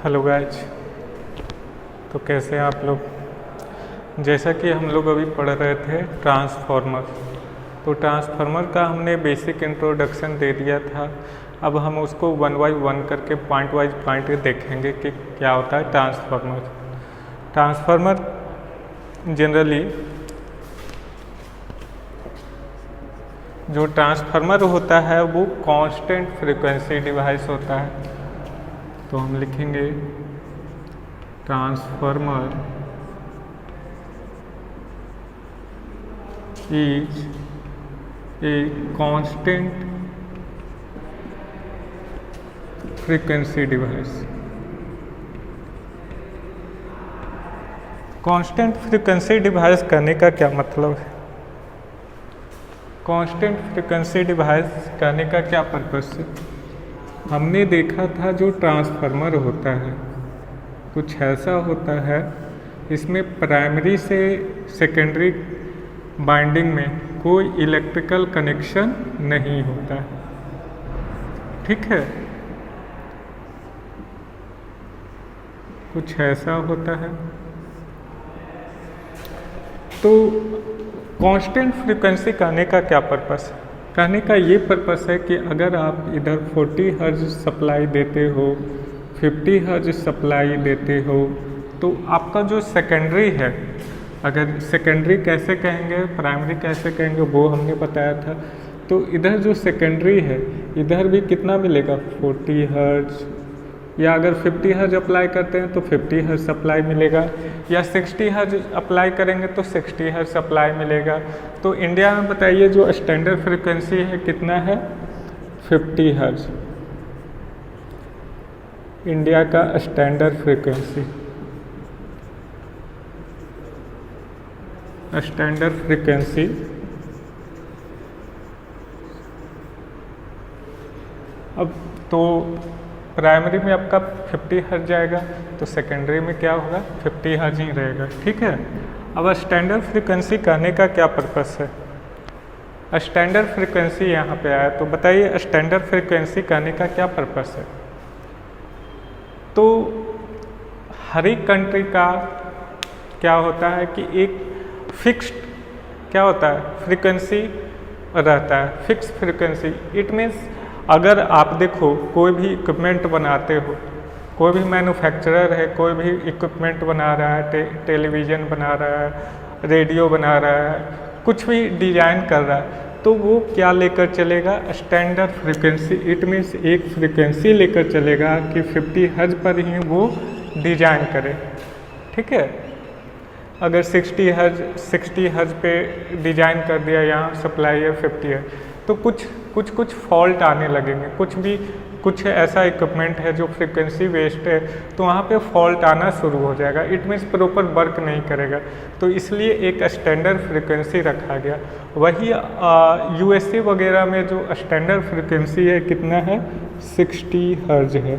Hello guys. तो कैसे हैं आप लोग। जैसा कि हम लोग अभी पढ़ रहे थे ट्रांसफार्मर, तो ट्रांसफार्मर का हमने बेसिक इंट्रोडक्शन दे दिया था। अब हम उसको वन बाई वन करके पॉइंट वाइज पॉइंट देखेंगे कि क्या होता है ट्रांसफार्मर। ट्रांसफार्मर जनरली जो ट्रांसफार्मर होता है वो कांस्टेंट फ्रीक्वेंसी डिवाइस होता है। तो हम लिखेंगे transformer is a constant frequency device. Constant frequency device करने का क्या मतलब है? कांस्टेंट फ्रीक्वेंसी डिवाइस करने का क्या पर्पस है? हमने देखा था जो ट्रांसफार्मर होता है कुछ ऐसा होता है, इसमें प्राइमरी से सेकेंडरी बाइंडिंग में कोई इलेक्ट्रिकल कनेक्शन नहीं होता है, ठीक है। कुछ ऐसा होता है। तो कांस्टेंट फ्रीक्वेंसी कहने का क्या पर्पस है? कहने का ये पर्पस है कि अगर आप इधर 40 हर्ट्ज सप्लाई देते हो, 50 हर्ट्ज सप्लाई देते हो, तो आपका जो सेकेंडरी है, अगर सेकेंडरी कैसे कहेंगे प्राइमरी कैसे कहेंगे वो हमने बताया था। तो इधर जो सेकेंडरी है इधर भी कितना मिलेगा 40 हर्ट्ज, या अगर 50 हर्ट्ज अप्लाई करते हैं तो 50 हर्ट्ज सप्लाई मिलेगा, या 60 हर्ट्ज अप्लाई करेंगे तो 60 हर्ट्ज सप्लाई मिलेगा। तो इंडिया में बताइए जो स्टैंडर्ड फ्रीक्वेंसी है कितना है? 50 हर्ट्ज इंडिया का स्टैंडर्ड फ्रीक्वेंसी। स्टैंडर्ड फ्रीक्वेंसी अब तो प्राइमरी में आपका 50 हर्ट्ज जाएगा तो सेकेंडरी में क्या होगा 50 हर्ट्ज ही रहेगा, ठीक है। अब स्टैंडर्ड फ्रीक्वेंसी कहने का क्या पर्पस है? स्टैंडर्ड फ्रीक्वेंसी यहाँ पे आया तो बताइए स्टैंडर्ड फ्रीक्वेंसी कहने का क्या पर्पस है? तो हर एक कंट्री का क्या होता है कि एक फिक्स्ड क्या होता है फ्रीक्वेंसी रहता है, फिक्स फ्रीक्वेंसी। इट मीन्स अगर आप देखो कोई भी इक्विपमेंट बनाते हो, कोई भी मैन्युफैक्चरर है, कोई भी इक्विपमेंट बना रहा है, टेलीविज़न बना रहा है, रेडियो बना रहा है, कुछ भी डिज़ाइन कर रहा है, तो वो क्या लेकर चलेगा? Standard frequency. इट मीन्स एक फ्रीक्वेंसी लेकर चलेगा कि 50 हर्ट्ज पर ही वो डिज़ाइन करे, ठीक है। अगर 60 हर्ट्ज पे डिज़ाइन कर दिया, यहाँ सप्लाई है 50 है, तो कुछ फॉल्ट आने लगेंगे। कुछ ऐसा इक्विपमेंट है जो फ्रीक्वेंसी बेस्ड है तो वहाँ पे फॉल्ट आना शुरू हो जाएगा। इट मीन्स प्रॉपर वर्क नहीं करेगा, तो इसलिए एक स्टैंडर्ड फ्रीक्वेंसी रखा गया। वही यूएसए वगैरह में जो स्टैंडर्ड फ्रीक्वेंसी है कितना है? 60 हर्ट्ज है।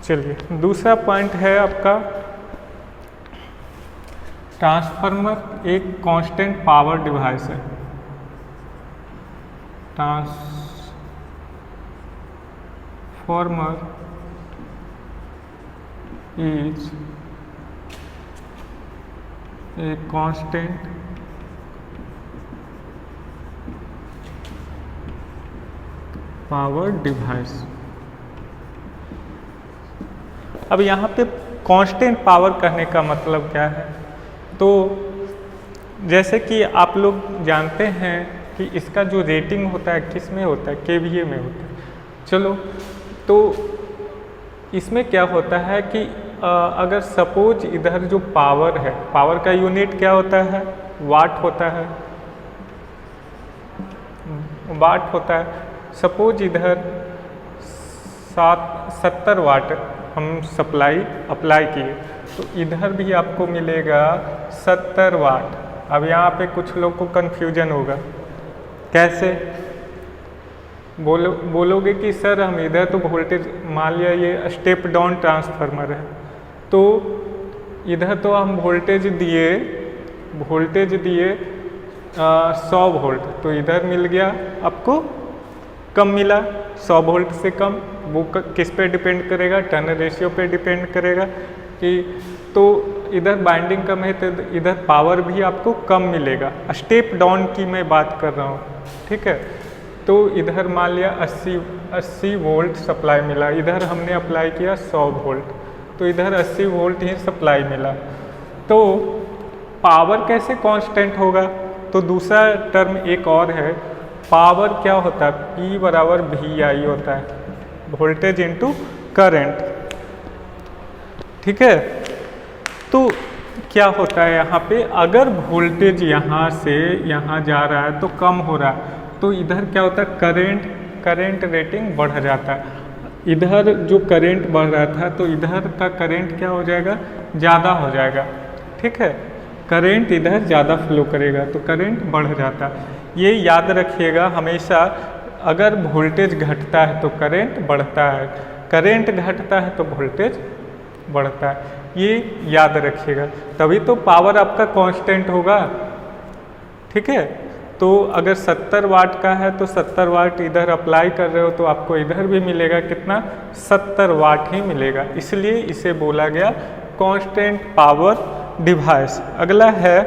चलिए दूसरा पॉइंट है आपका ट्रांसफार्मर एक कांस्टेंट पावर डिवाइस है। Transformer is a constant power device. अब यहाँ पे कांस्टेंट पावर कहने का मतलब क्या है? तो जैसे कि आप लोग जानते हैं कि इसका जो रेटिंग होता है किस में होता है? केवीए में होता है। चलो तो इसमें क्या होता है कि अगर सपोज इधर जो पावर है, पावर का यूनिट क्या होता है? वाट होता है, वाट होता है। सपोज इधर 70 वाट हम अप्लाई किए तो इधर भी आपको मिलेगा 70 वाट। अब यहाँ पे कुछ लोग को कन्फ्यूजन होगा, कैसे बोलोगे कि सर हम इधर तो वोल्टेज, मान लिया ये स्टेप डाउन ट्रांसफार्मर है, तो इधर तो हम वोल्टेज दिए 100 वोल्ट, तो इधर मिल गया आपको कम मिला, 100 वोल्ट से कम वो किस पे डिपेंड करेगा, टर्न रेशियो पे डिपेंड करेगा कि तो इधर बाइंडिंग कम है तो इधर पावर भी आपको कम मिलेगा। स्टेप डाउन की मैं बात कर रहा हूँ, ठीक है। तो इधर मान लिया 80 वोल्ट सप्लाई मिला, इधर हमने अप्लाई किया 100 वोल्ट, तो इधर 80 वोल्ट ही सप्लाई मिला। तो पावर कैसे कांस्टेंट होगा, तो दूसरा टर्म एक और है, पावर क्या होता है, P बराबर VI होता है, वोल्टेज इनटू करंट, ठीक है। तो क्या होता है यहाँ पे, अगर वोल्टेज यहाँ से यहाँ जा रहा है तो कम हो रहा है, तो इधर क्या होता है, करंट रेटिंग बढ़ जाता है। इधर जो करंट बढ़ रहा था तो इधर का करंट क्या हो जाएगा, ज़्यादा हो जाएगा, ठीक है। करंट इधर ज़्यादा फ्लो करेगा तो करंट बढ़ जाता है। ये याद रखिएगा हमेशा, अगर वोल्टेज घटता है तो करंट बढ़ता है, करंट घटता है तो वोल्टेज बढ़ता है, ये याद रखिएगा, तभी तो पावर आपका कांस्टेंट होगा, ठीक है। तो अगर 70 वाट का है तो 70 वाट इधर अप्लाई कर रहे हो तो आपको इधर भी मिलेगा कितना, 70 वाट ही मिलेगा, इसलिए इसे बोला गया कांस्टेंट पावर डिवाइस। अगला है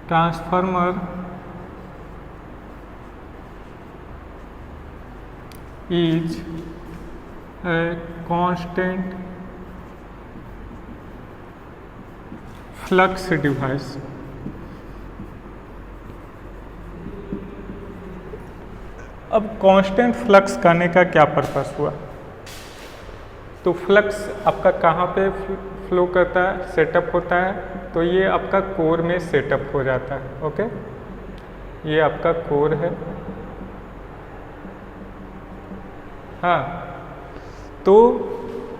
transformer is a constant flux device. अब कांस्टेंट फ्लक्स करने का क्या पर्पस हुआ, तो फ्लक्स आपका कहाँ पे फ्लो करता है, सेटअप होता है, तो ये आपका कोर में सेटअप हो जाता है, ओके। ये आपका कोर है, हाँ। तो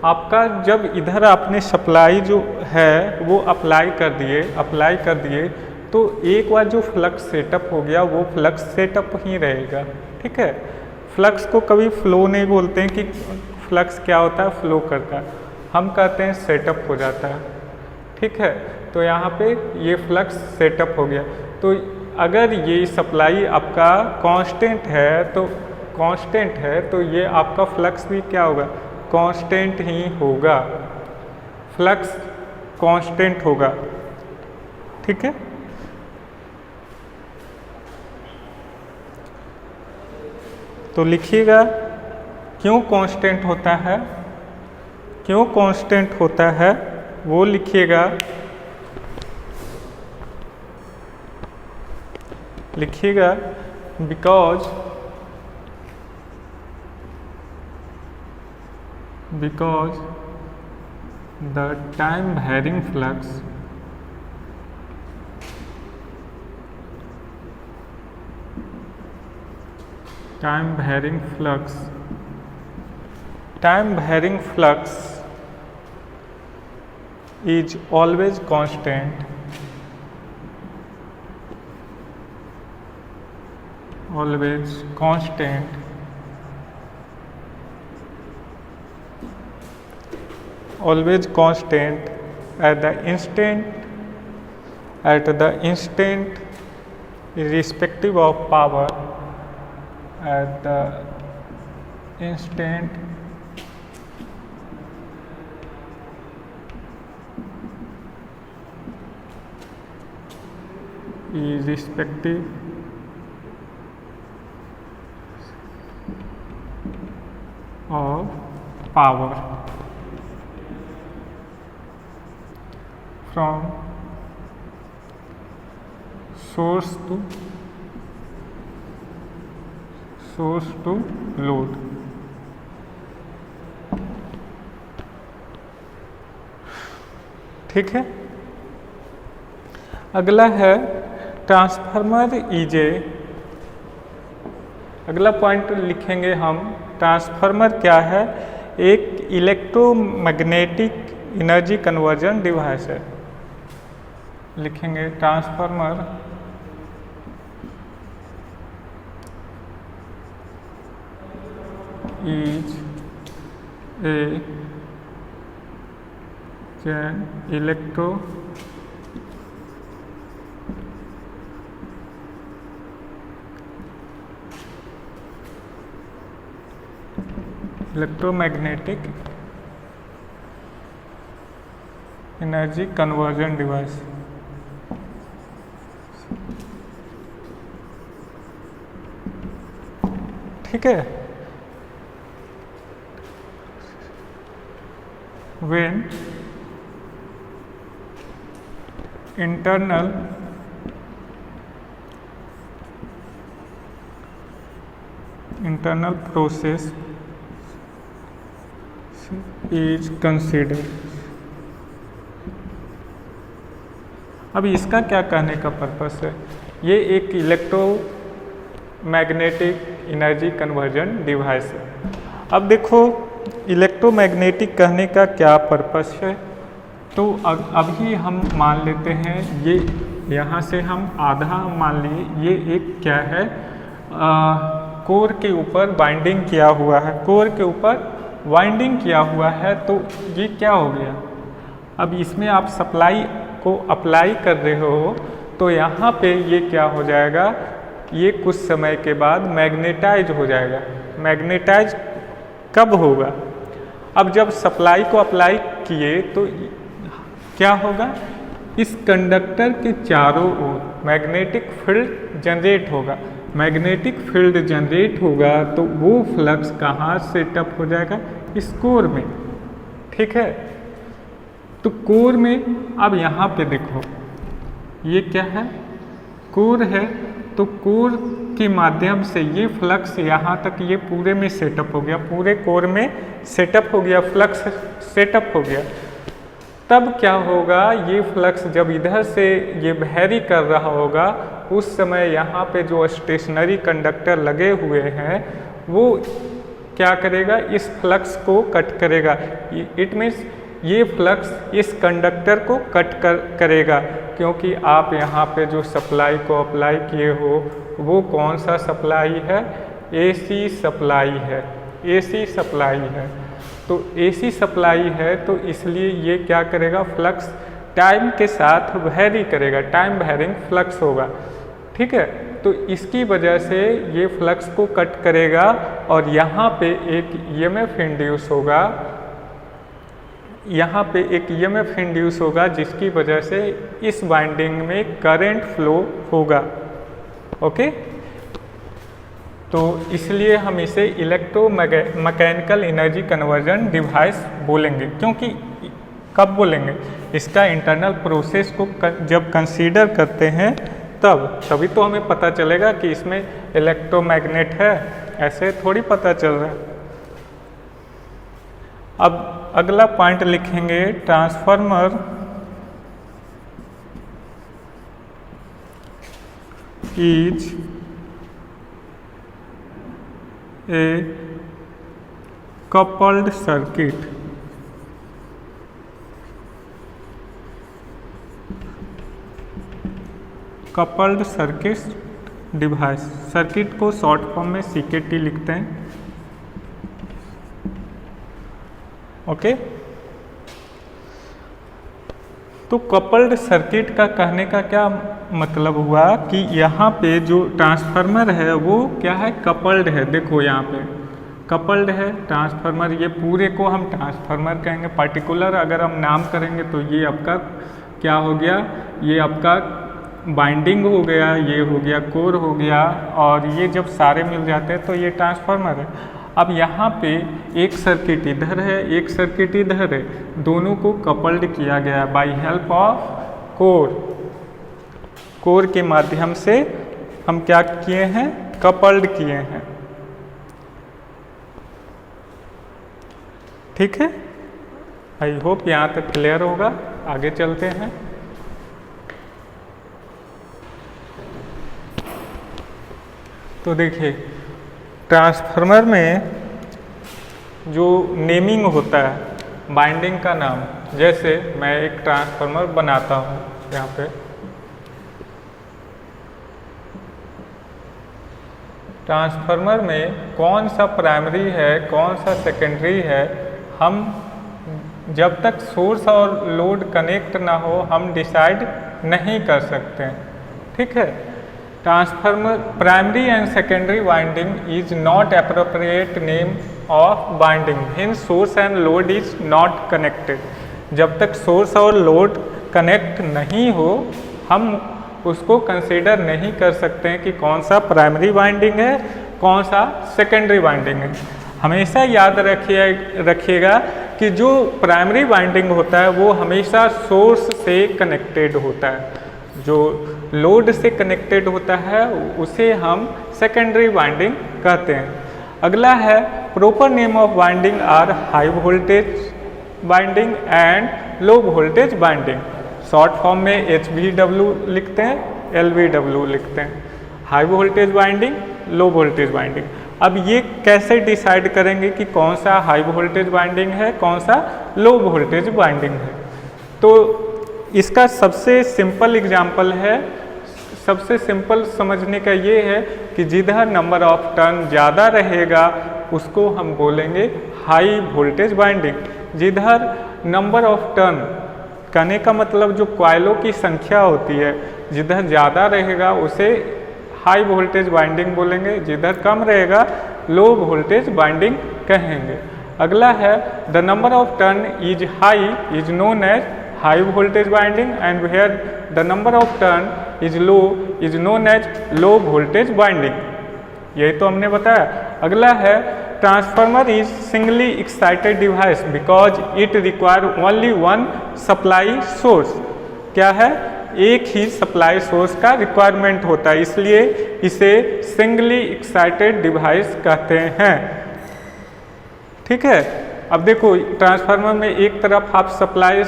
आपका जब इधर आपने सप्लाई जो है वो अप्लाई कर दिए तो एक बार जो फ्लक्स सेटअप हो गया वो फ्लक्स सेटअप ही रहेगा, ठीक है। फ्लक्स को कभी फ्लो नहीं बोलते हैं कि फ्लक्स क्या होता है, फ्लो करता है, हम कहते हैं सेटअप हो जाता है, ठीक है। तो यहाँ पे ये फ्लक्स सेटअप हो गया, तो अगर ये सप्लाई आपका कांस्टेंट है तो ये आपका फ्लक्स भी क्या होगा, कांस्टेंट ही होगा, फ्लक्स कांस्टेंट होगा, ठीक है। तो लिखिएगा क्यों कांस्टेंट होता है, वो लिखिएगा, because the time varying flux is always constant, at the instant irrespective of power, at the instant irrespective of power from source to load। ठीक है। अगला है ट्रांसफार्मर ईजे। अगला पॉइंट लिखेंगे हम, ट्रांसफार्मर क्या है, एक इलेक्ट्रोमैग्नेटिक एनर्जी कन्वर्जन डिवाइस है। लिखेंगे transformer is an electromagnetic energy conversion device. ठीक है, when internal process is considered। अब इसका क्या कहने का पर्पस है, ये एक इलेक्ट्रोमैग्नेटिक एनर्जी कन्वर्जन डिवाइस है। अब देखो इलेक्ट्रोमैग्नेटिक कहने का क्या पर्पस है, तो अभी हम मान लेते हैं ये यहाँ से हम आधा मान लिए ये एक क्या है कोर के ऊपर बाइंडिंग किया हुआ है, कोर के ऊपर वाइंडिंग किया हुआ है, तो ये क्या हो गया, अब इसमें आप सप्लाई को अप्लाई कर रहे हो तो यहाँ पे ये क्या हो जाएगा, ये कुछ समय के बाद मैग्नेटाइज हो जाएगा। मैग्नेटाइज कब होगा, अब जब सप्लाई को अप्लाई किए तो क्या होगा, इस कंडक्टर के चारों ओर मैग्नेटिक फील्ड जनरेट होगा। मैग्नेटिक फील्ड जनरेट होगा तो वो फ्लक्स कहाँ सेटअप हो जाएगा, इस कोर में। ठीक है, तो कोर में अब यहाँ पे देखो ये क्या है, कोर है, तो कोर के माध्यम से ये फ्लक्स यहाँ तक ये पूरे में सेटअप हो गया, पूरे कोर में सेटअप हो गया, फ्लक्स सेटअप हो गया। तब क्या होगा, ये फ्लक्स जब इधर से ये वैरी कर रहा होगा उस समय यहाँ पे जो स्टेशनरी कंडक्टर लगे हुए हैं वो क्या करेगा, इस फ्लक्स को कट करेगा। इट मीन्स ये फ्लक्स इस कंडक्टर को कट करेगा, क्योंकि आप यहाँ पे जो सप्लाई को अप्लाई किए हो वो कौन सा सप्लाई है, एसी सप्लाई है, एसी सप्लाई है। तो एसी सप्लाई है तो इसलिए ये क्या करेगा, फ्लक्स टाइम के साथ वैरी करेगा, टाइम वैरिंग फ्लक्स होगा। ठीक है, तो इसकी वजह से ये फ्लक्स को कट करेगा और यहाँ पे एक ईएमएफ इंड्यूस होगा, यहाँ पे एक ईएमएफ इंड्यूस होगा जिसकी वजह से इस वाइंडिंग में करंट फ्लो होगा। ओके, तो इसलिए हम इसे इलेक्ट्रोमैकेनिकल एनर्जी कन्वर्जन डिवाइस बोलेंगे। क्योंकि कब बोलेंगे, इसका इंटरनल प्रोसेस को जब कंसीडर करते हैं तभी तो हमें पता चलेगा कि इसमें इलेक्ट्रोमैग्नेट है, ऐसे थोड़ी पता चल रहा है। अब अगला पॉइंट लिखेंगे, transformer is a coupled circuit device. Circuit को शॉर्ट फॉर्म में CKT लिखते हैं। ओके, तो कपल्ड सर्किट का कहने का क्या मतलब हुआ कि यहाँ पे जो ट्रांसफार्मर है वो क्या है, कपल्ड है। देखो यहाँ पे कपल्ड है ट्रांसफार्मर, ये पूरे को हम ट्रांसफार्मर कहेंगे। पार्टिकुलर अगर हम नाम करेंगे तो ये आपका क्या हो गया, ये आपका बाइंडिंग हो गया, ये हो गया कोर हो गया, और ये जब सारे मिल जाते हैं तो ये ट्रांसफार्मर है। अब यहाँ पे एक सर्किट इधर है, एक सर्किट इधर है, दोनों को कपल्ड किया गया by help of core. Core के माध्यम से हम क्या किए हैं, कपल्ड किए हैं। ठीक है, आई होप यहाँ तक क्लियर होगा। आगे चलते हैं। तो देखिए ट्रांसफार्मर में जो नेमिंग होता है बाइंडिंग का नाम, जैसे मैं एक ट्रांसफार्मर बनाता हूँ यहाँ पे, ट्रांसफार्मर में कौन सा प्राइमरी है कौन सा सेकेंडरी है, हम जब तक सोर्स और लोड कनेक्ट ना हो हम डिसाइड नहीं कर सकते हैं। ठीक है, transformer primary and secondary winding is not appropriate name of winding when source and load is not connected. जब तक सोर्स और लोड कनेक्ट नहीं हो हम उसको कंसीडर नहीं कर सकते हैं कि कौन सा प्राइमरी वाइंडिंग है कौन सा सेकेंडरी वाइंडिंग है। हमेशा याद रखिएगा कि जो प्राइमरी वाइंडिंग होता है वो हमेशा सोर्स से कनेक्टेड होता है, जो लोड से कनेक्टेड होता है उसे हम सेकेंडरी वाइंडिंग कहते हैं। अगला है proper name of winding or high voltage winding and low voltage winding. Short form में HVW लिखते हैं, LVW लिखते हैं। High voltage winding, low voltage winding. अब ये कैसे डिसाइड करेंगे कि कौन सा हाई वोल्टेज वाइंडिंग है कौन सा लो वोल्टेज वाइंडिंग है? तो इसका सबसे सिंपल एग्जांपल है, सबसे सिंपल समझने का ये है कि जिधर नंबर ऑफ टर्न ज़्यादा रहेगा उसको हम बोलेंगे हाई वोल्टेज वाइंडिंग। जिधर नंबर ऑफ टर्न कहने का मतलब जो कॉइलों की संख्या होती है जिधर ज़्यादा रहेगा उसे हाई वोल्टेज वाइंडिंग बोलेंगे, जिधर कम रहेगा लो वोल्टेज वाइंडिंग कहेंगे। अगला है the number of turn is high is known as high voltage winding and where the number of turn is low is known as low voltage winding. यही तो हमने बताया। अगला है transformer is singly excited device because it require only one supply source. क्या है? एक ही सप्लाई सोर्स का रिक्वायरमेंट होता है, इसलिए इसे सिंगली एक्साइटेड डिवाइस कहते हैं। ठीक है। अब देखो ट्रांसफार्मर में एक तरफ आप सप्लाई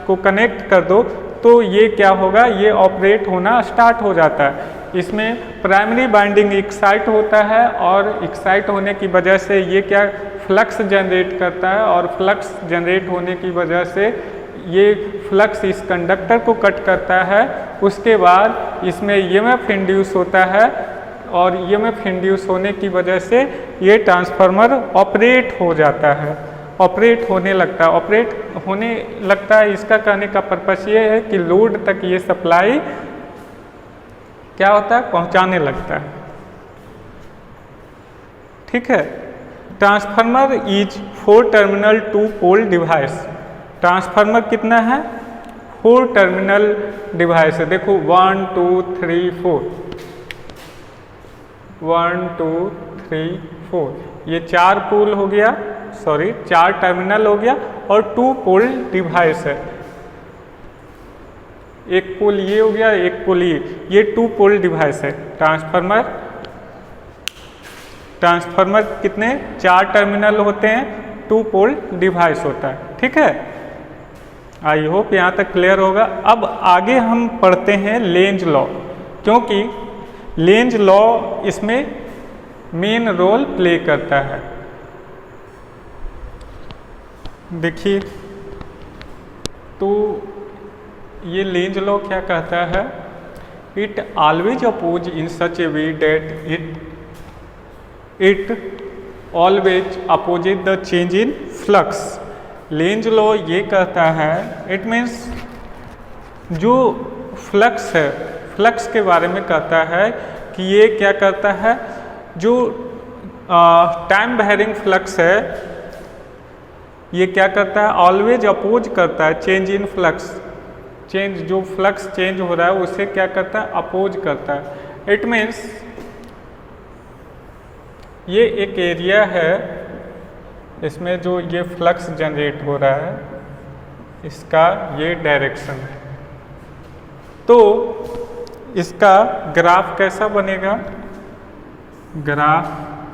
को कनेक्ट कर दो तो ये क्या होगा, ये ऑपरेट होना स्टार्ट हो जाता है। इसमें प्राइमरी वाइंडिंग एक्साइट होता है और एक्साइट होने की वजह से ये क्या फ्लक्स जनरेट करता है और फ्लक्स जनरेट होने की वजह से ये फ्लक्स इस कंडक्टर को कट करता है। उसके बाद इसमें EMF इंड्यूस होता है और EMF इंड्यूस होने की वजह से ये ट्रांसफार्मर ऑपरेट हो जाता है, ऑपरेट होने लगता है। ऑपरेट होने लगता है इसका कहने का पर्पस ये है कि लोड तक ये सप्लाई क्या होता है, पहुंचाने लगता है। ठीक है। Transformer is 4 terminal 2 pole device. Transformer कितना है? 4 टर्मिनल डिवाइस है। देखो 1 2 3 4 1 2 3 4 ये 4 पोल हो गया, सॉरी 4 टर्मिनल हो गया और 2 पोल डिवाइस है। एक पोल ये हो गया, एक पोल ये 2 पोल डिवाइस है। ट्रांसफार्मर कितने? 4 टर्मिनल होते हैं, 2 पोल डिवाइस होता है। ठीक है। आई होप यहाँ तक क्लियर होगा। अब आगे हम पढ़ते हैं लेंज लॉ, क्योंकि लेंज लॉ इसमें मेन रोल प्ले करता है। देखिए तो ये लेंज लॉ क्या कहता है? It always oppose in such a way that it always opposite the change in flux. Lenz law ये कहता है, इट मीन्स जो फ्लक्स है, फ्लक्स के बारे में कहता है कि ये क्या करता है, जो टाइम वेरिंग फ्लक्स है ये क्या करता है, ऑलवेज अपोज करता है चेंज इन फ्लक्स। चेंज जो फ्लक्स चेंज हो रहा है उसे क्या करता है, अपोज करता है। इट मीन्स ये एक एरिया है, इसमें जो ये फ्लक्स जनरेट हो रहा है इसका ये डायरेक्शन है। तो इसका ग्राफ कैसा बनेगा? ग्राफ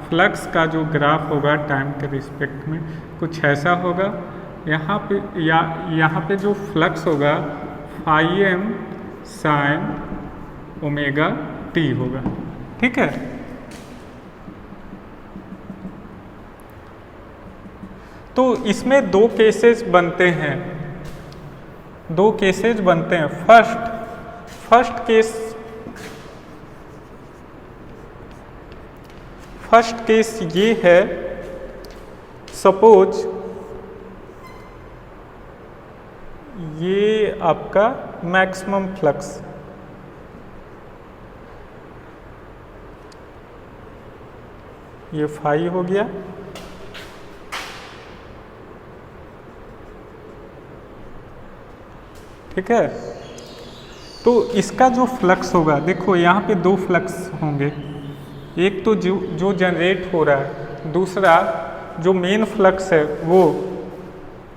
फ्लक्स का जो ग्राफ होगा टाइम के रिस्पेक्ट में कुछ ऐसा होगा। यहाँ पे जो फ्लक्स होगा φm sin ओमेगा t होगा। ठीक है। तो इसमें 2 केसेस बनते हैं, 2 केसेस बनते हैं। फर्स्ट केस ये है, सपोज ये आपका मैक्सिमम फ्लक्स, ये फाई हो गया, ठीक है। तो इसका जो फ्लक्स होगा, देखो यहाँ पे दो फ्लक्स होंगे, एक तो जो जनरेट हो रहा है, दूसरा जो मेन फ्लक्स है वो,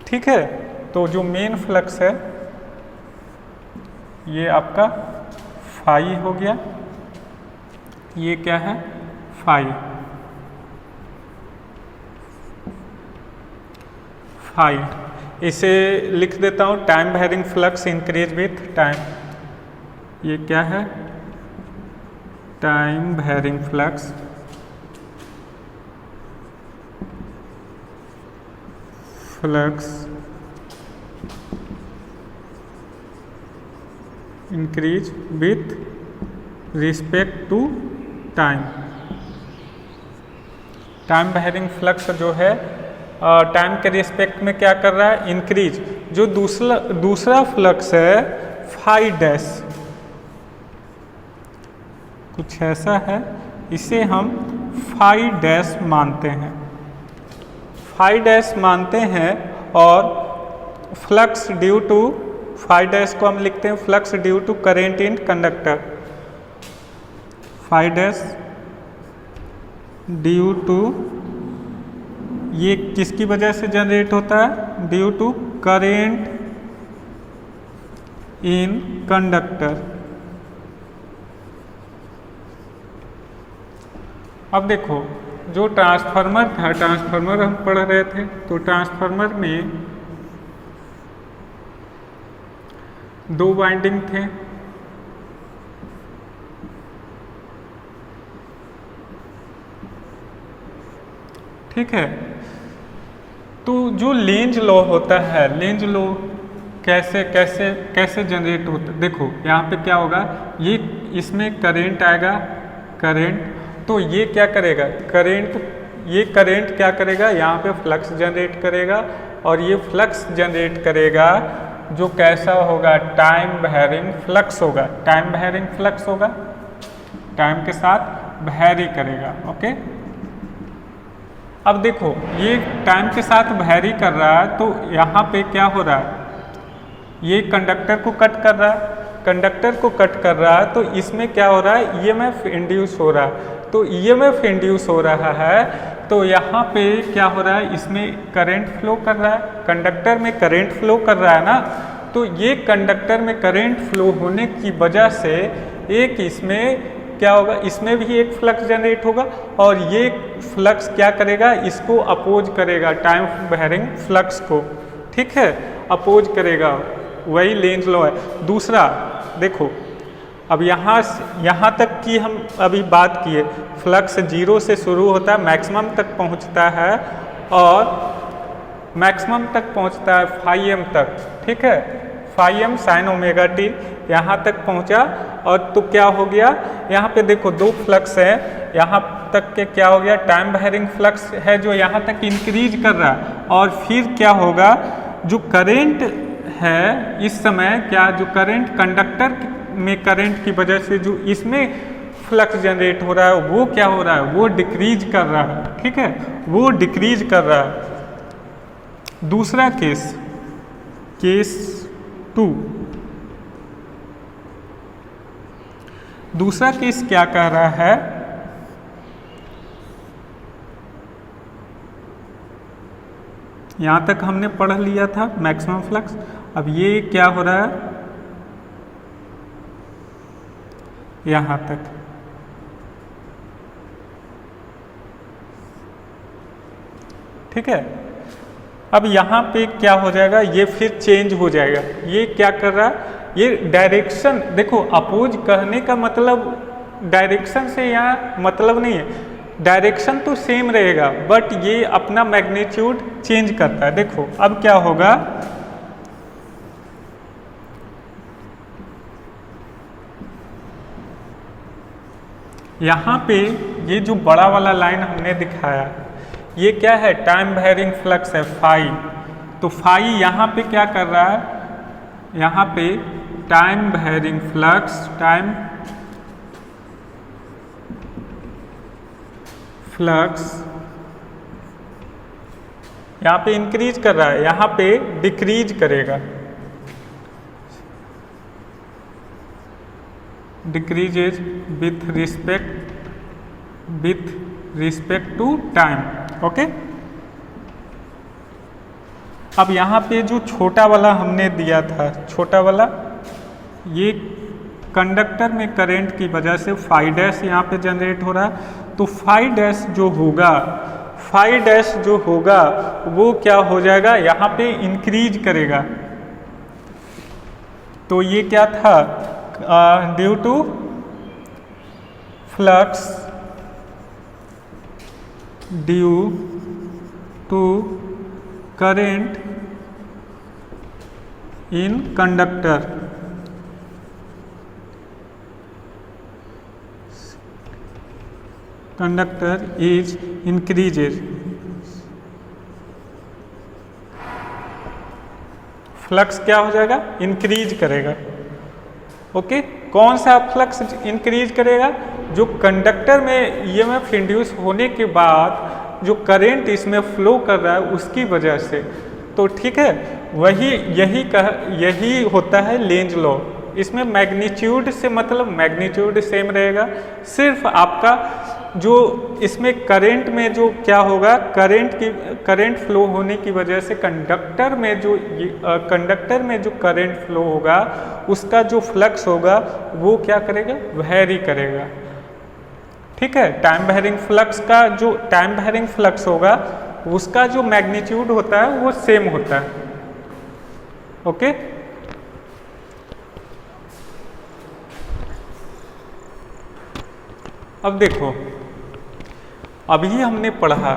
ठीक है। तो जो मेन फ्लक्स है ये आपका फाई हो गया, ये क्या है फाई, फाई। इसे लिख देता हूँ time varying flux increase with time, ये क्या है time varying flux increase with respect to time. Time varying flux जो है टाइम के रिस्पेक्ट में क्या कर रहा है, इंक्रीज। जो दूसरा फ्लक्स है फाई डैश, कुछ ऐसा है, इसे हम फाई डैश मानते हैं, फाई डैश मानते हैं। और flux due to, phi dash को हम लिखते हैं flux due to current in conductor, phi dash due to, ये किसकी वजह से जनरेट होता है, due to current in conductor. अब देखो जो ट्रांसफार्मर था, ट्रांसफार्मर हम पढ़ रहे थे, तो ट्रांसफार्मर में दो वाइंडिंग थे, ठीक है। तो जो लेंज लॉ होता है, लेंज लॉ कैसे कैसे कैसे जनरेट होता है, देखो यहाँ पे क्या होगा, ये इसमें करंट आएगा, करंट, तो ये क्या करेगा, करंट, ये करंट क्या करेगा, यहाँ पे फ्लक्स जनरेट करेगा, और ये फ्लक्स जनरेट करेगा जो कैसा होगा, टाइम वेरिंग फ्लक्स होगा, टाइम वेरिंग फ्लक्स होगा, टाइम के साथ वेरी करेगा, ओके। अब देखो ये टाइम के साथ वेरी कर रहा है, तो यहाँ पे क्या हो रहा है, ये कंडक्टर को कट कर रहा है, कंडक्टर को कट कर रहा है, तो इसमें क्या हो रहा है, ईएमएफ इंड्यूस हो रहा है। तो ईएमएफ इंड्यूस हो रहा है, तो यहाँ पे क्या हो रहा है, इसमें करंट फ्लो कर रहा है, कंडक्टर में करंट फ्लो कर रहा है ना, तो ये कंडक्टर में करंट फ्लो होने की वजह से एक इसमें क्या होगा, इसमें भी एक फ्लक्स जनरेट होगा, और ये फ्लक्स क्या करेगा, इसको अपोज करेगा, टाइम वेरिंग फ्लक्स को, ठीक है, अपोज करेगा, वही लेंज लॉ है। दूसरा देखो, अब यहाँ तक की हम अभी बात किए, फ्लक्स जीरो से शुरू होता है, मैक्सिमम तक पहुँचता है, और मैक्सिमम तक पहुँचता है फाई एम तक, ठीक है, phi M sine omega T, यहाँ तक पहुँचा। और तो क्या हो गया, यहाँ पे देखो दो फ्लक्स है, यहाँ तक के क्या हो गया, टाइम वेरिंग फ्लक्स है जो यहाँ तक इंक्रीज कर रहा है, और फिर क्या होगा, जो करंट है इस समय, क्या जो करंट कंडक्टर में करंट की वजह से जो इसमें फ्लक्स जनरेट हो रहा है, वो क्या हो रहा है, वो डिक्रीज कर रहा है, ठीक है, वो डिक्रीज कर रहा है। दूसरा केस, केस 2, दूसरा केस क्या कह रहा है, यहाँ तक हमने पढ़ लिया था मैक्सिमम फ्लक्स। अब ये क्या हो रहा है, यहाँ तक, ठीक है। अब यहाँ पे क्या हो जाएगा, ये फिर चेंज हो जाएगा, ये क्या कर रहा है, ये डायरेक्शन, देखो अपोज कहने का मतलब डायरेक्शन से यहाँ मतलब नहीं है, डायरेक्शन तो सेम रहेगा, बट ये अपना मैग्नीट्यूड चेंज करता है। देखो अब क्या होगा, यहाँ पे ये जो बड़ा वाला लाइन हमने दिखाया, ये क्या है, टाइम वेरिंग फ्लक्स है फाई। तो फाई यहाँ पे क्या कर रहा है, यहाँ पे time varying flux, time flux यहाँ पे इंक्रीज कर रहा है, यहाँ पे डिक्रीज करेगा, decreases with respect to time. Okay, अब यहाँ पे जो छोटा वाला हमने दिया था, छोटा वाला, ये कंडक्टर में करंट की वजह से फाई डैश यहाँ पे जनरेट हो रहा है, तो फाई डैश जो होगा वो क्या हो जाएगा, यहाँ पे इंक्रीज करेगा। तो ये क्या था, due to flux due to current in conductor, conductor is increases, flux क्या हो जाएगा, इंक्रीज करेगा। ओके, कौन सा फ्लक्स इंक्रीज करेगा, जो कंडक्टर में ईएमएफ इंड्यूस होने के बाद जो करंट इसमें फ्लो कर रहा है उसकी वजह से। तो ठीक है, यही होता है लेंज लॉ। इसमें मैग्नीट्यूड से मतलब मैग्नीट्यूड सेम रहेगा, सिर्फ आपका जो इसमें करंट में जो क्या होगा, करंट फ्लो होने की वजह से कंडक्टर में जो करंट फ्लो होगा उसका जो फ्लक्स होगा वो क्या करेगा, वैरी करेगा। ठीक है, टाइम वेरिंग फ्लक्स होगा उसका जो मैग्नीट्यूड होता है वो सेम होता है। ओके, अब देखो, अभी हमने पढ़ा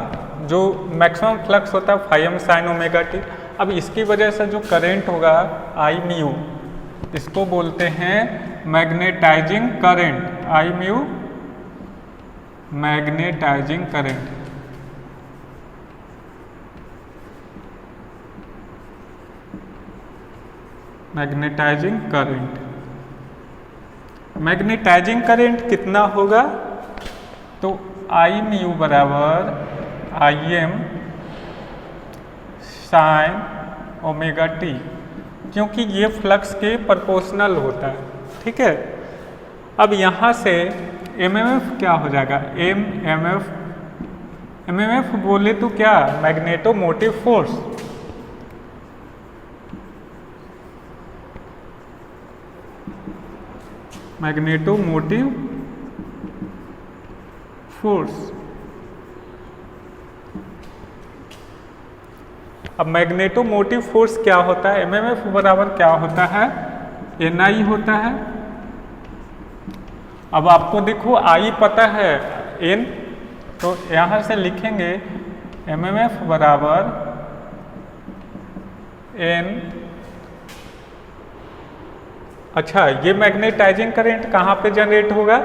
जो मैक्सिमम फ्लक्स होता है phi M sine omega T. अब इसकी वजह से जो करंट होगा आई म्यू, इसको बोलते हैं magnetizing current, I mu magnetizing current. Magnetizing current कितना होगा, तो आई म्यू बराबर I M sine omega T, क्योंकि ये फ्लक्स के प्रोपोर्शनल होता है। ठीक है, अब यहाँ से एमएमएफ क्या हो जाएगा, एमएमएफ बोले तो क्या, मैग्नेटोमोटिव फोर्स। Magnetomotive force. अब मैग्नेटोमोटिव फोर्स क्या होता है, एमएमएफ बराबर क्या होता है, एनआई होता है। अब आपको देखो आई पता है, एन, तो यहाँ से लिखेंगे एमएमएफ बराबर एन। अच्छा, ये मैग्नेटाइजिंग करंट कहाँ पे जनरेट होगा,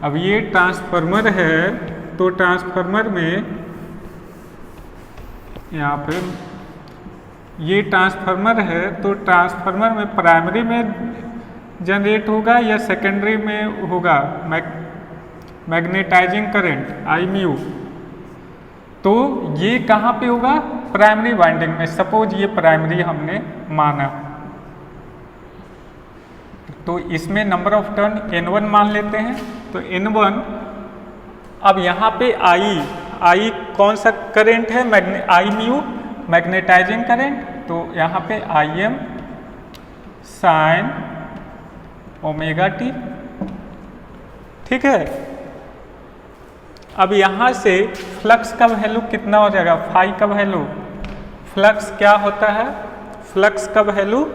अब ये ट्रांसफार्मर है, तो ट्रांसफार्मर में यहाँ पे ये ट्रांसफार्मर है, तो ट्रांसफार्मर में प्राइमरी में जनरेट होगा या सेकेंडरी में होगा मैग्नेटाइजिंग करंट आई म्यू। तो ये कहाँ पे होगा, प्राइमरी वाइंडिंग में। सपोज ये प्राइमरी हमने माना, तो इसमें नंबर ऑफ टर्न N1 मान लेते हैं, तो N1। अब यहाँ पे आई कौन सा करंट है, आई म्यू मैग्नेटाइजिंग करंट, तो यहाँ पे आई एम साइन ओमेगा टी। ठीक है, अब यहाँ से फ्लक्स का वैल्यू कितना हो जाएगा, फाई का वैल्यू, फ्लक्स क्या होता है, फ्लक्स का वैल्यू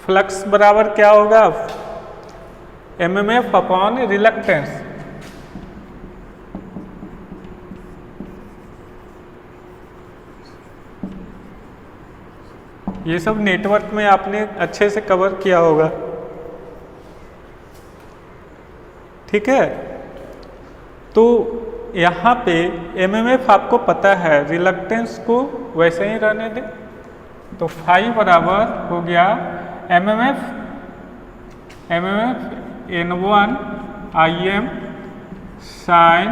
फ्लक्स बराबर क्या होगा, एमएमएफ अपॉन रिलक्टेंस। ये सब नेटवर्क में आपने अच्छे से कवर किया होगा। ठीक है, तो यहाँ पे एमएमएफ आपको पता है, रिलक्टेंस को वैसे ही रहने दें, तो फाई बराबर हो गया MMF N1 Im sign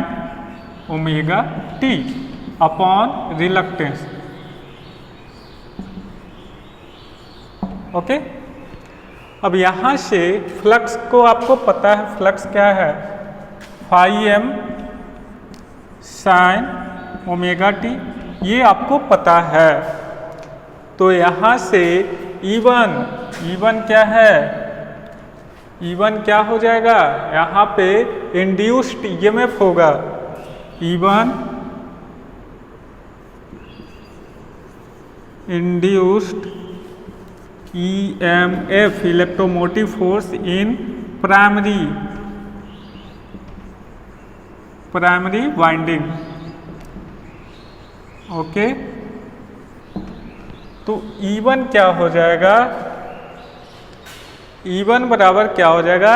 omega T upon reluctance. Okay, अब यहाँ से फ्लक्स को आपको पता है, फ्लक्स क्या है, phi M sine omega T, ये आपको पता है। तो यहाँ से E1 क्या है, E1 क्या हो जाएगा, यहाँ पे इंड्यूस्ड ईएमएफ होगा, E1 induced EMF electromotive force in primary winding. Okay, तो E1 क्या हो जाएगा, E1 बराबर क्या हो जाएगा,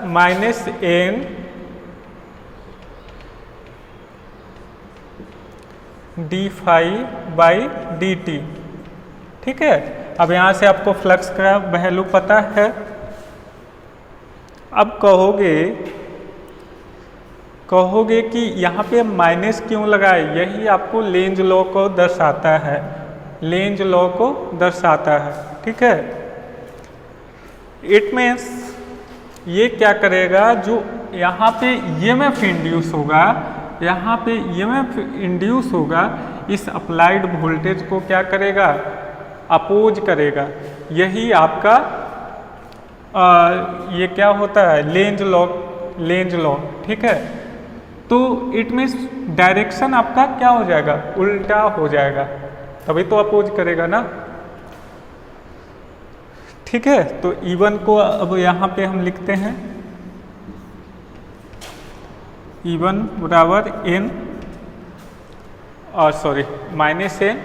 -N d phi by D T. ठीक है, अब यहाँ से आपको फ्लक्स का वैल्यू पता है। अब कहोगे कि यहाँ पे माइनस क्यों लगाए, यही आपको लेंज लॉ को दर्शाता है, लेंज लॉ को दर्शाता है। ठीक है, इट मीन्स ये क्या करेगा, जो यहाँ पे ईएमएफ इंड्यूस होगा, यहाँ पे ईएमएफ इंड्यूस होगा, इस अप्लाइड वोल्टेज को क्या करेगा, अपोज करेगा। यही आपका ये क्या होता है, लेंज लॉ। ठीक है, तो इट मीन्स डायरेक्शन आपका क्या हो जाएगा, उल्टा हो जाएगा, तभी तो अपोज करेगा ना। ठीक है, तो E1 को अब यहाँ पे हम लिखते हैं, E1 बराबर N और सॉरी -N।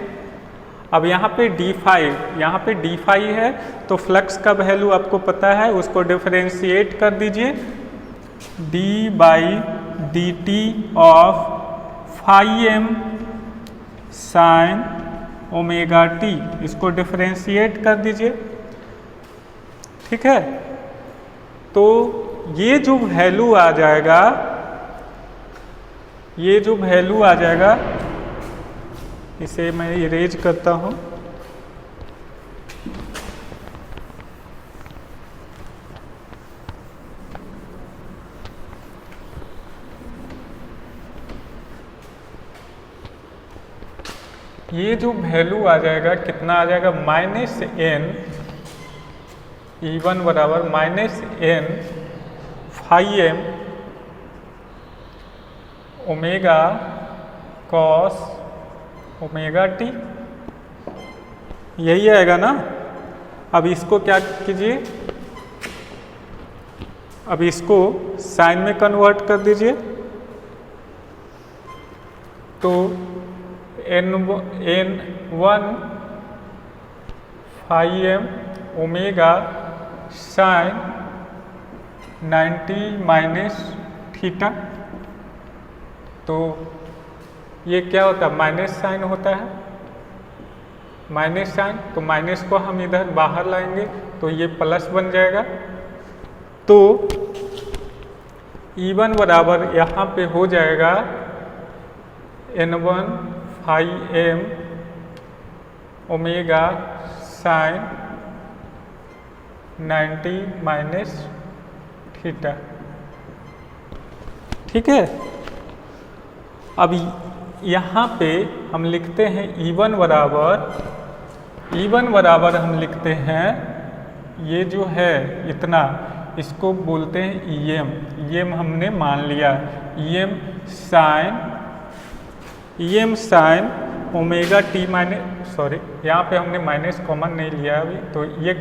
अब यहाँ पे d5 है, तो फ्लक्स का वैल्यू आपको पता है, उसको डिफरेंशिएट कर दीजिए, d by D T of phi M sine omega T, इसको डिफरेंशिएट कर दीजिए। ठीक है, तो ये जो वैल्यू आ जाएगा, इसे मैं इरेज करता हूँ। ये जो वैल्यू आ जाएगा, कितना आ जाएगा, -N, E1 बराबर -N phi M omega cos omega T, यही आएगा ना। अब इसको क्या कीजिए, अब इसको साइन में कन्वर्ट कर दीजिए, तो N1 phi M omega sine 90 minus theta, तो ये क्या होता है, माइनस साइन होता है, माइनस साइन, तो माइनस को हम इधर बाहर लाएंगे तो ये प्लस बन जाएगा। तो E1 बराबर यहाँ पे हो जाएगा N1 phi M omega sine 90 minus theta. ठीक है, अब यहाँ पे हम लिखते हैं E1 बराबर हम लिखते हैं, ये जो है इतना, इसको बोलते हैं EM हमने मान लिया, EM sign omega T minus, sorry यहाँ पे हमने माइनस कॉमन नहीं लिया अभी, तो ये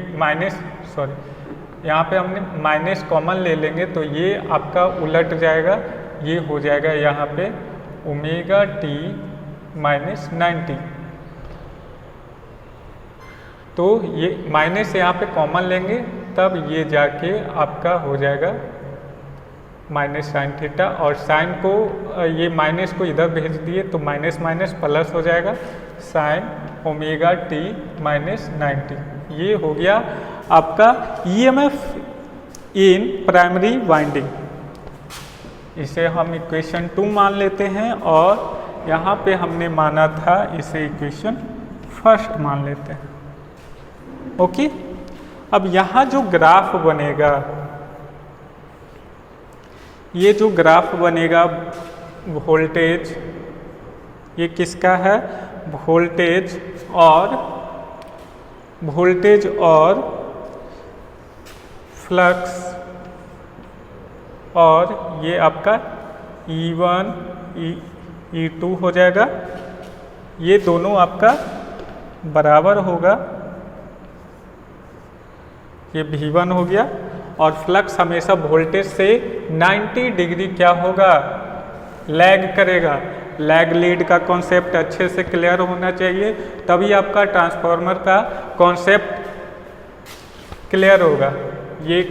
यहाँ पे हमने माइनस कॉमन ले लेंगे, तो ये आपका उलट जाएगा, ये हो जाएगा यहाँ पे ओमेगा टी माइनस 90। तो ये माइनस यहाँ पे कॉमन लेंगे, तब ये जाके आपका हो जाएगा माइनस साइन थीटा, और साइन को ये माइनस को इधर भेज दिए तो माइनस माइनस प्लस हो जाएगा, साइन ओमेगा टी माइनस 90। ये हो गया आपका इन प्राइमरी वाइंडिंग। इसे हम इक्वेशन 2 मान लेते हैं और यहाँ पे हमने माना था इसे इक्वेशन 1 मान लेते हैं। ओके, अब यहाँ जो ग्राफ बनेगा, ये जो ग्राफ बनेगा वोल्टेज, ये किसका है? वोल्टेज और फ्लक्स, और ये आपका E1 E2 हो जाएगा। ये दोनों आपका बराबर होगा, ये V1 हो गया, और फ्लक्स हमेशा वोल्टेज से 90 डिग्री क्या होगा? लैग करेगा। लैग लीड का कॉन्सेप्ट अच्छे से क्लियर होना चाहिए, तभी आपका ट्रांसफार्मर का कॉन्सेप्ट क्लियर होगा। ये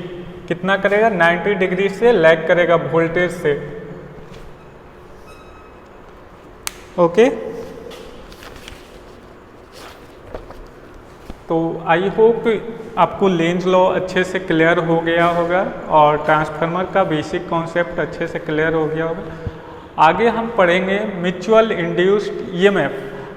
कितना करेगा? 90 डिग्री से लैग करेगा वोल्टेज से। ओके, तो आई होप आपको लेंज लॉ अच्छे से क्लियर हो गया होगा और ट्रांसफार्मर का बेसिक कॉन्सेप्ट अच्छे से क्लियर हो गया होगा। आगे हम पढ़ेंगे म्यूचुअल इंड्यूस्ड ईएमएफ।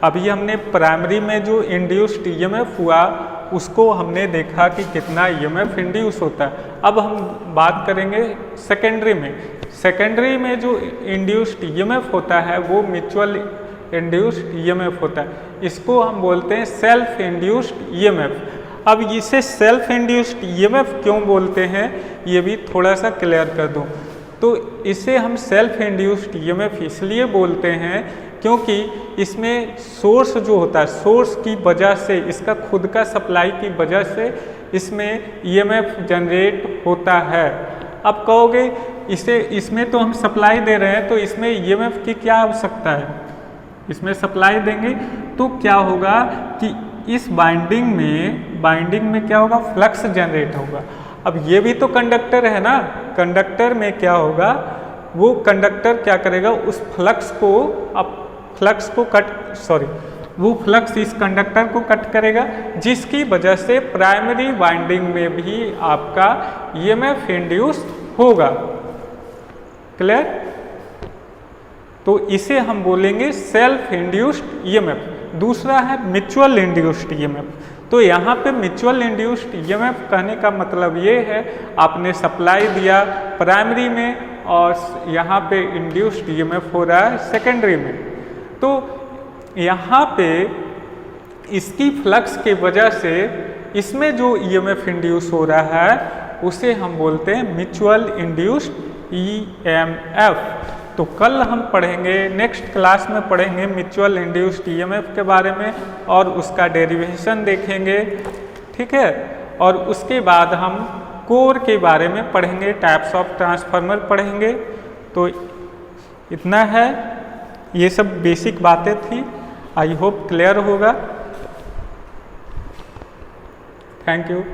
अभी हमने प्राइमरी में जो इंड्यूस्ड ईएमएफ हुआ उसको हमने देखा कि कितना ईएमएफ इंड्यूस होता है। अब हम बात करेंगे सेकेंडरी में। सेकेंडरी में जो इंड्यूस्ड ईएमएफ होता है वो म्यूचुअल इंड्यूस्ड ईएमएफ होता है। इसको हम बोलते हैं सेल्फ इंड्यूस्ड ईएमएफ। अब इसे सेल्फ इंड्यूस्ड ईएमएफ क्यों बोलते हैं ये भी थोड़ा सा क्लियर कर दूं। तो इसे हम सेल्फ इंड्यूस्ड ईएमएफ इसलिए बोलते हैं क्योंकि इसमें सोर्स जो होता है, सोर्स की वजह से, इसका खुद का सप्लाई की वजह से इसमें ईएमएफ जनरेट होता है। अब कहोगे इसमें तो हम सप्लाई दे रहे हैं तो इसमें ईएमएफ की क्या आवश्यकता है? इसमें सप्लाई देंगे तो क्या होगा कि इस बाइंडिंग में क्या होगा? फ्लक्स जनरेट होगा। अब ये भी तो कंडक्टर है ना, कंडक्टर में क्या होगा? वो कंडक्टर क्या करेगा? उस फ्लक्स इस कंडक्टर को कट करेगा, जिसकी वजह से प्राइमरी वाइंडिंग में भी आपका ईएमएफ इंड्यूस होगा। क्लियर? तो इसे हम बोलेंगे सेल्फ इंड्यूस्ड ईएमएफ। दूसरा है म्यूचुअल इंड्यूस्ड ईएमएफ। तो यहाँ पे म्यूचुअल इंड्यूस्ड ईएमएफ कहने का मतलब ये है, आपने सप्लाई दिया प्राइमरी में और यहाँ पे इंड्यूस्ड ईएमएफ हो रहा है सेकेंडरी में। तो यहाँ पे इसकी फ्लक्स की वजह से इसमें जो ईएमएफ इंड्यूस हो रहा है उसे हम बोलते हैं म्यूचुअल इंड्यूस्ड ईएमएफ। तो कल हम पढ़ेंगे, नेक्स्ट क्लास में पढ़ेंगे म्यूचुअल इंड्यूस्ड ईएमएफ के बारे में और उसका डेरिवेशन देखेंगे, ठीक है। और उसके बाद हम कोर के बारे में पढ़ेंगे, टाइप्स ऑफ ट्रांसफार्मर पढ़ेंगे। तो इतना है, ये सब बेसिक बातें थी। आई होप क्लियर होगा। Thank you.